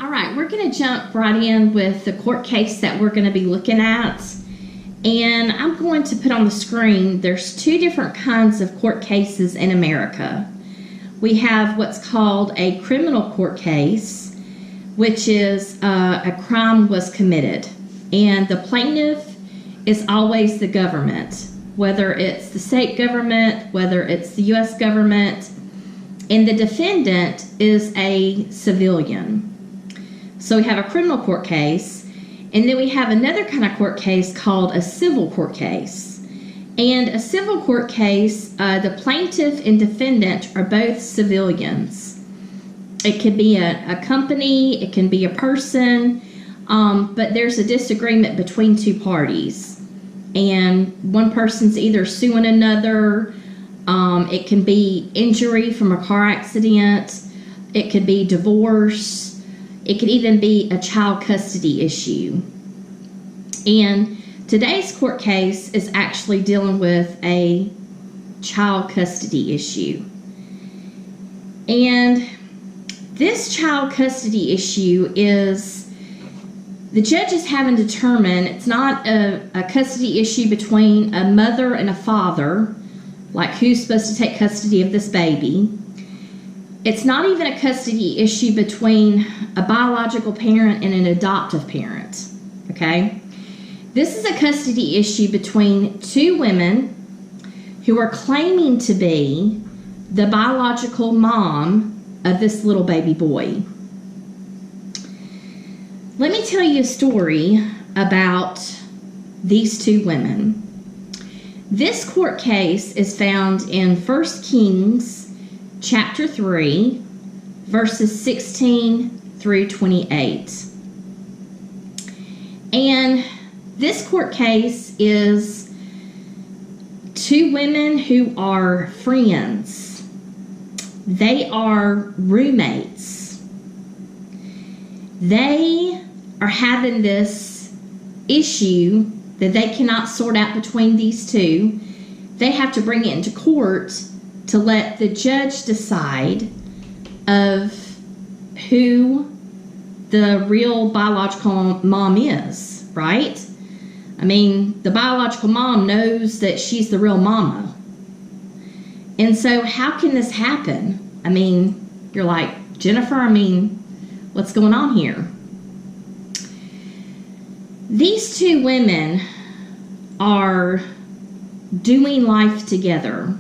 All right, we're going to jump right in with the court case that we're going to be looking at. And I'm going to put on the screen, there's two different kinds of court cases in America. We have what's called a criminal court case, which is a crime was committed. And the plaintiff is always the government, whether it's the state government, whether it's the U.S. government, and the defendant is a civilian. So we have a criminal court case, and then we have another kind of court case called a civil court case. And a civil court case, the plaintiff and defendant are both civilians. It could be a company, it can be a person, but there's a disagreement between two parties. And one person's either suing another, it can be injury from a car accident, it could be divorce, it could even be a child custody issue. And today's court case is actually dealing with a child custody issue. And this child custody issue is the judge is having to determine it's not a custody issue between a mother and a father, like who's supposed to take custody of this baby. It's not even a custody issue between a biological parent and an adoptive parent, okay? This is a custody issue between two women who are claiming to be the biological mom of this little baby boy. Let me tell you a story about these two women. This court case is found in 1 Kings chapter 3, verses 16 through 28. And this court case is two women who are friends. They are roommates. They are having this issue that they cannot sort out between these two. They have to bring it into court to let the judge decide of who the real biological mom is, right? I mean, the biological mom knows that she's the real mama. And so how can this happen? I mean, you're like, Jennifer, what's going on here? These two women are doing life together.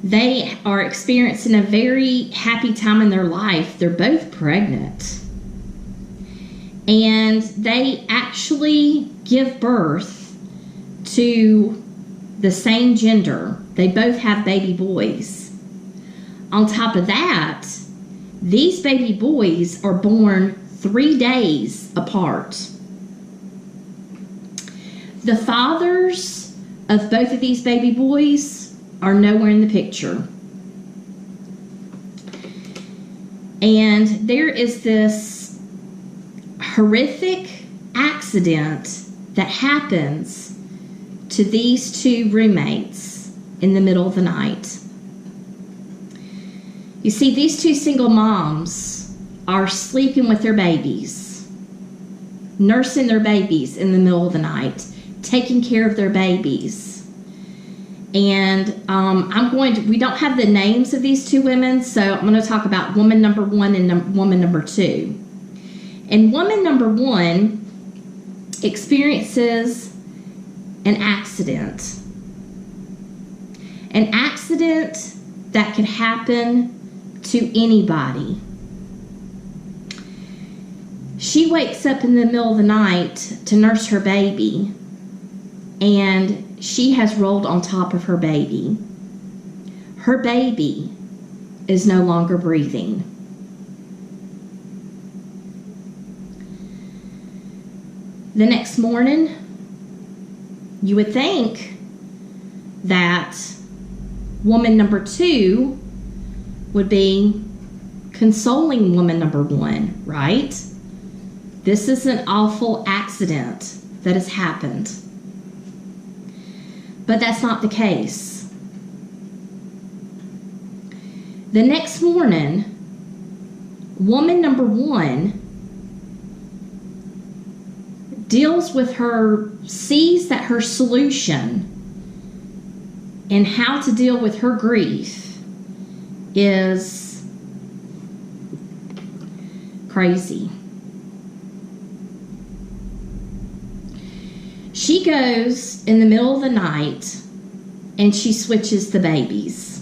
They are experiencing a very happy time in their life. They're both pregnant. And they actually give birth to the same gender. They both have baby boys. On top of that, these baby boys are born 3 days apart. The fathers of both of these baby boys are nowhere in the picture. And there is this horrific accident that happens to these two roommates in the middle of the night. You see, these two single moms are sleeping with their babies, nursing their babies in the middle of the night, taking care of their babies. And we don't have the names of these two women, so I'm going to talk about woman number one and woman number two. And woman number one experiences an accident. An accident that could happen to anybody. She wakes up in the middle of the night to nurse her baby, and she has rolled on top of her baby. Her baby is no longer breathing. The next morning, you would think that woman number two would be consoling woman number one, right? This is an awful accident that has happened. But that's not the case. The next morning, Woman number one sees that her solution and how to deal with her grief is crazy. She goes in the middle of the night and she switches the babies.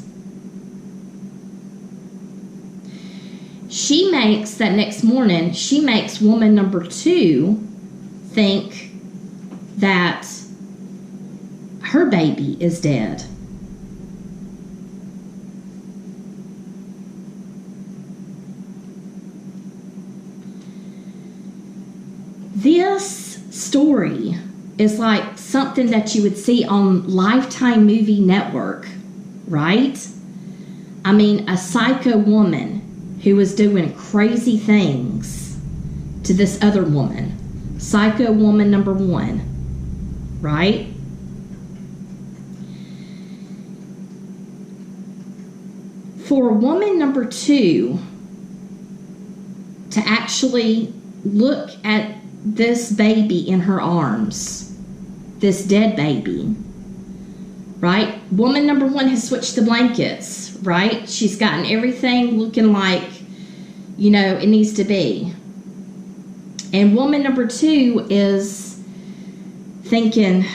That next morning, she makes woman number two think that her baby is dead. This story is like something that you would see on Lifetime Movie Network, right? I mean, a psycho woman who was doing crazy things to this other woman. Psycho woman number one, right? For woman number two to actually look at this baby in her arms, this dead baby, right? Woman number one has switched the blankets, right? She's gotten everything looking like, it needs to be. And woman number two is thinking,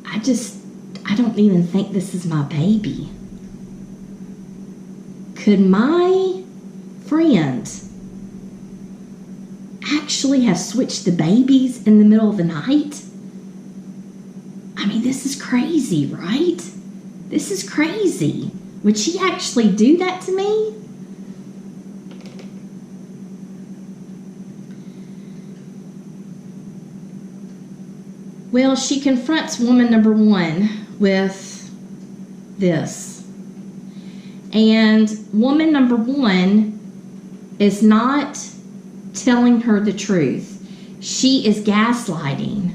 I don't even think this is my baby. Could my friend actually have switched the babies in the middle of the night? I mean, this is crazy, right? This is crazy. Would she actually do that to me? Well, she confronts woman number one with this. And woman number one is not telling her the truth. She is gaslighting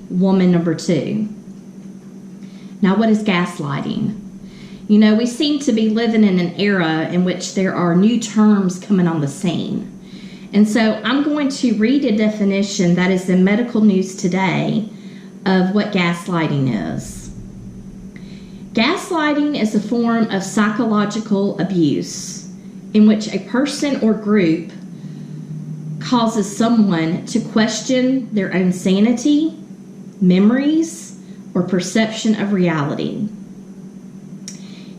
woman number two. Now, what is gaslighting? We seem to be living in an era in which there are new terms coming on the scene. And so I'm going to read a definition that is in medical news today of what gaslighting is. Gaslighting is a form of psychological abuse in which a person or group causes someone to question their own sanity, memories, or perception of reality.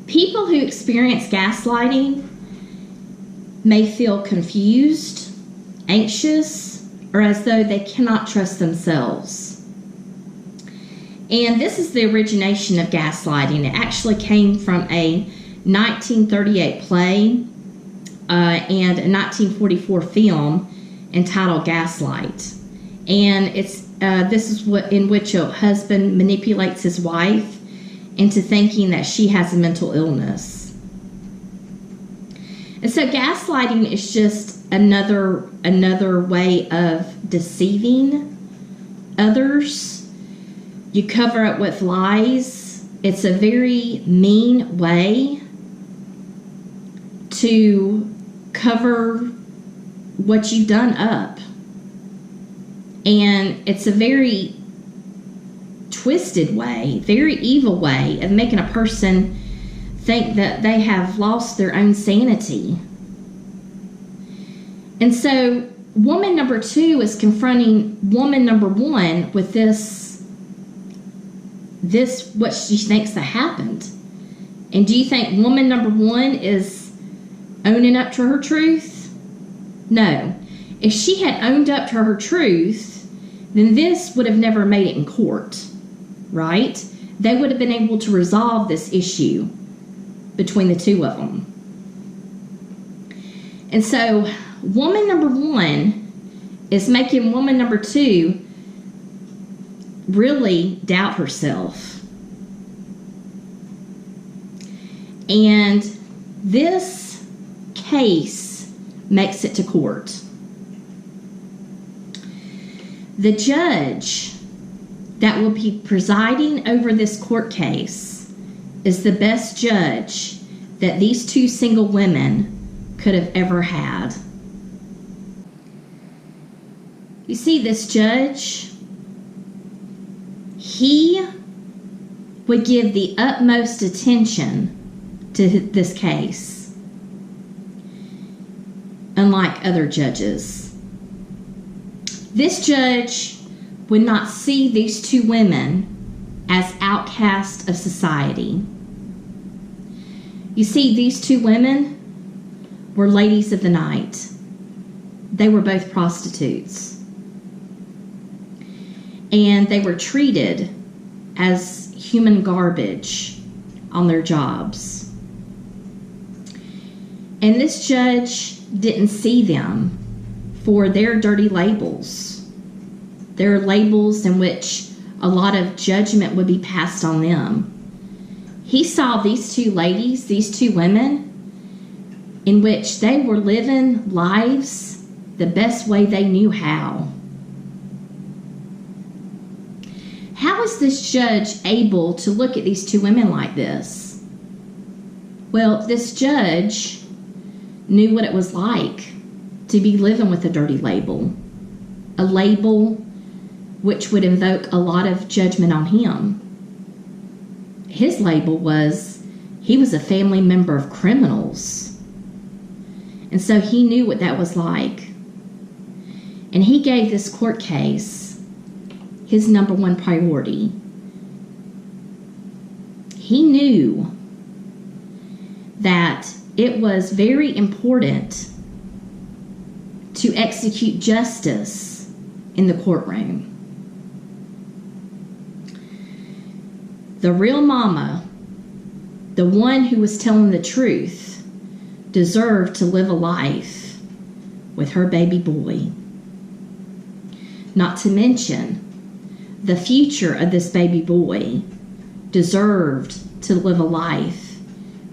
People who experience gaslighting may feel confused, anxious, or as though they cannot trust themselves. And this is the origination of gaslighting. It actually came from a 1938 play and a 1944 film entitled Gaslight. And this is in which a husband manipulates his wife into thinking that she has a mental illness. And so gaslighting is just another way of deceiving others. You cover it with lies. It's a very mean way to cover what you've done up. And it's a very twisted way, very evil way of making a person think that they have lost their own sanity. And so woman number two is confronting woman number one with this what she thinks that happened. And do you think woman number one is owning up to her truth? No. If she had owned up to her truth, then this would have never made it in court, right? They would have been able to resolve this issue between the two of them. And so woman number one is making woman number two really doubt herself. And this case makes it to court. The judge that will be presiding over this court case is the best judge that these two single women could have ever had. You see, this judge, he would give the utmost attention to this case, unlike other judges. This judge would not see these two women as outcasts of society. You see, these two women were ladies of the night. They were both prostitutes. And they were treated as human garbage on their jobs. And this judge didn't see them for their dirty labels. Their labels in which a lot of judgment would be passed on them. He saw these two ladies, these two women, in which they were living lives the best way they knew how. How is this judge able to look at these two women like this? Well, this judge knew what it was like to be living with a dirty label. A label which would invoke a lot of judgment on him. His label was, he was a family member of criminals. And so he knew what that was like. And he gave this court case his number one priority. He knew that it was very important to execute justice in the courtroom. The real mama, the one who was telling the truth, deserved to live a life with her baby boy. Not to mention, the future of this baby boy deserved to live a life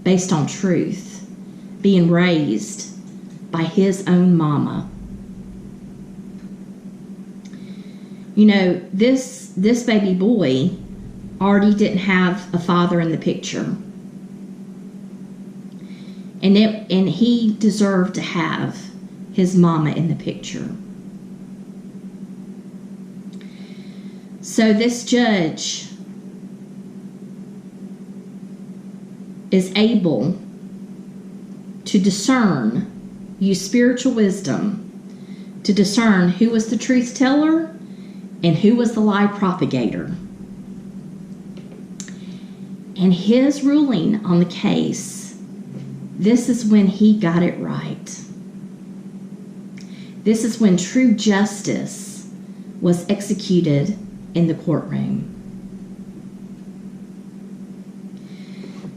based on truth, being raised by his own mama. You know, this baby boy already didn't have a father in the picture. And he deserved to have his mama in the picture. So this judge is able to discern, use spiritual wisdom to discern who was the truth teller and who was the lie propagator. And his ruling on the case, this is when he got it right. This is when true justice was executed in the courtroom.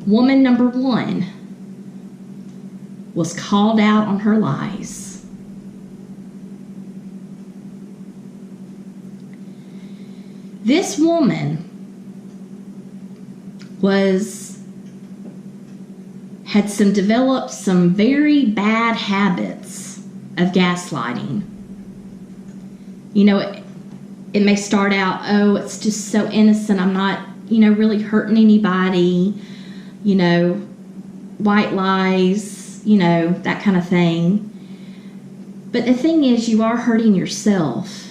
Woman number one was called out on her lies. This woman had developed some very bad habits of gaslighting. You know, it may start out, oh, it's just so innocent, I'm not, really hurting anybody, white lies, that kind of thing. But the thing is, you are hurting yourself.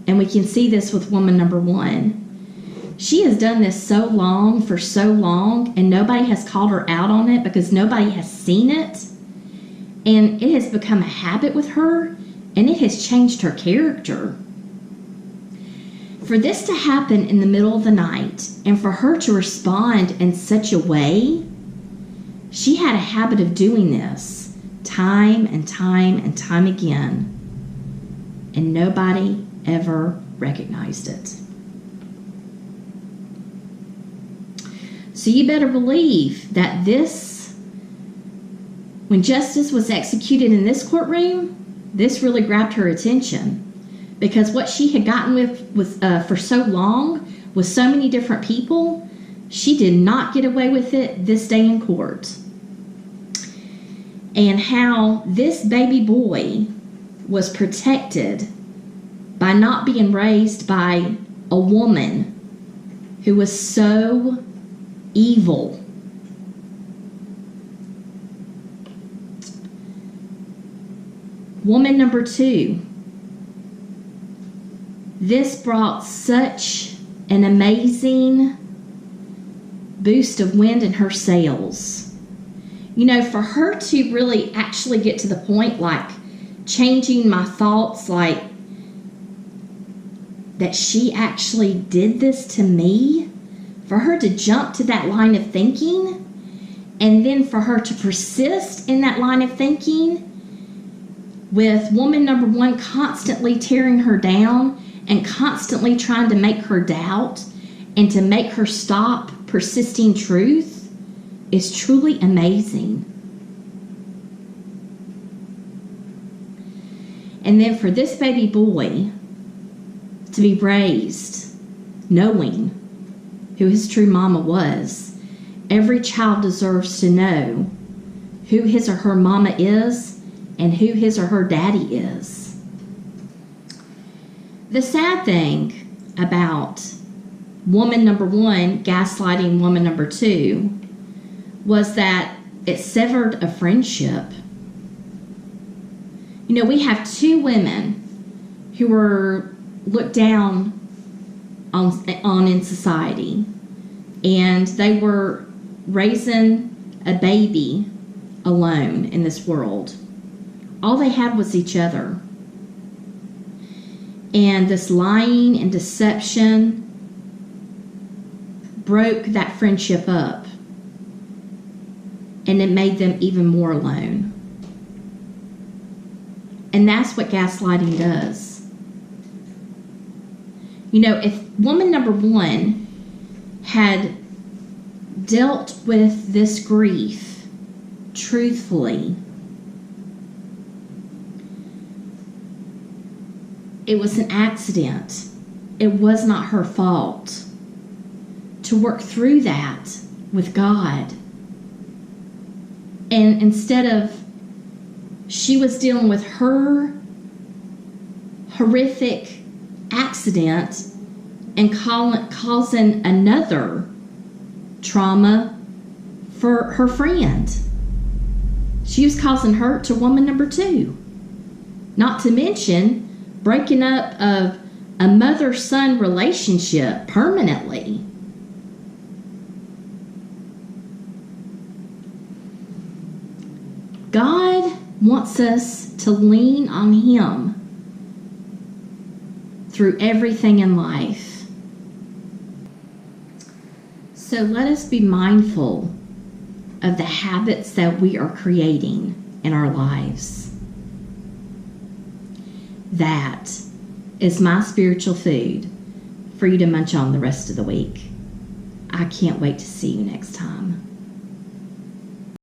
And we can see this with woman number one. She has done this for so long, and nobody has called her out on it because nobody has seen it. And it has become a habit with her, and it has changed her character. For this to happen in the middle of the night, and for her to respond in such a way, she had a habit of doing this time and time and time again, and nobody ever recognized it. So you better believe that when justice was executed in this courtroom, this really grabbed her attention. Because what she had gotten with for so long, with so many different people, she did not get away with it this day in court. And how this baby boy was protected by not being raised by a woman who was so evil. Woman number 2. This brought such an amazing boost of wind in her sails. You know, for her to really actually get to the point, like changing my thoughts, like that she actually did this to me, for her to jump to that line of thinking, and then for her to persist in that line of thinking, with woman number 1 constantly tearing her down and constantly trying to make her doubt and to make her stop persisting truth, is truly amazing. And then for this baby boy to be raised knowing who his true mama was. Every child deserves to know who his or her mama is and who his or her daddy is. The sad thing about woman number 1 gaslighting woman number 2 was that it severed a friendship. You know, we have 2 women who were looked down on in society, and they were raising a baby alone in this world. All they had was each other. And this lying and deception broke that friendship up, and it made them even more alone. And that's what gaslighting does. You know, if woman number 1 had dealt with this grief truthfully, it was an accident. It was not her fault. To work through that with God. And instead of, she was dealing with her horrific accident and causing another trauma for her friend. She was causing hurt to woman number 2. Not to mention breaking up of a mother-son relationship permanently. God wants us to lean on Him through everything in life. So let us be mindful of the habits that we are creating in our lives. That is my spiritual food for you to munch on the rest of the week. I can't wait to see you next time.